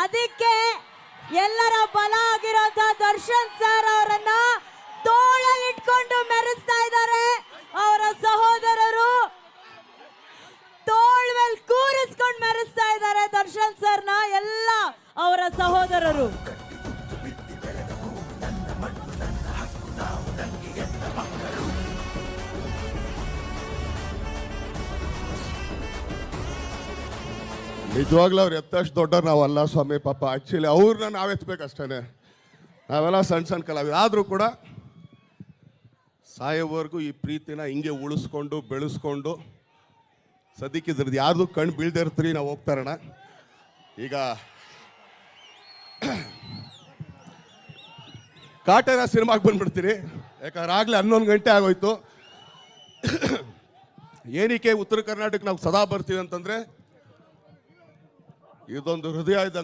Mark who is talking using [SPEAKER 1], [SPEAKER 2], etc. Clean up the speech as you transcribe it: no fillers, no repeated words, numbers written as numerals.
[SPEAKER 1] ಅದಕ್ಕೆ ಎಲ್ಲರ ಬಲ ಆಗಿರೋಂತ ದರ್ಶನ್ ಸರ್ ಅವರನ್ನ ತೋಳಲ್ಲಿಟ್ಕೊಂಡು ಮೆರೆಸ್ತಾ ಇದ್ದಾರೆ. ಅವರ ಸಹೋದರರು ತೋಳ್ ಮೇಲೆ ಕೂರಿಸ್ಕೊಂಡು ಮೆರೆಸ್ತಾ ಇದ್ದಾರೆ ದರ್ಶನ್ ಸರ್ನ ಎಲ್ಲ ಅವರ ಸಹೋದರರು.
[SPEAKER 2] ನಿಜವಾಗ್ಲೂ ಅವ್ರು ಎತ್ತಷ್ಟು ದೊಡ್ಡವ್ರು ನಾವಲ್ಲ ಸ್ವಾಮಿ. ಪಾಪ ಆ್ಯಕ್ಚುಲಿ ಅವ್ರನ್ನ ನಾವು ಎತ್ತಬೇಕಷ್ಟೇ. ನಾವೆಲ್ಲ ಸಣ್ಣ ಸಣ್ಣ ಕಲಾವಿದ ಆದರೂ ಕೂಡ ಸಾಯೋವರೆಗೂ ಈ ಪ್ರೀತಿನ ಹಿಂಗೆ ಉಳಿಸ್ಕೊಂಡು ಬೆಳೆಸ್ಕೊಂಡು ಸದ್ಯಕ್ಕಿದ್ರದ್ದು ಯಾರ್ದು ಕಣ್ಣು ಬೀಳ್ದೇ ಇರ್ತೀರಿ ನಾವು ಹೋಗ್ತಾರಣ. ಈಗ ಕಾಟೇರ ಸಿನಿಮಾಗೆ ಬಂದ್ಬಿಡ್ತೀರಿ, ಯಾಕಂದ್ರೆ ಆಗಲೇ 11 ಗಂಟೆ ಆಗೋಯ್ತು. ಏನಕ್ಕೆ ಉತ್ತರ ಕರ್ನಾಟಕ ನಾವು ಸದಾ ಬರ್ತೀವಿ ಅಂತಂದರೆ ಇದೊಂದು ಹೃದಯ ಇದ್ದಂಗೆ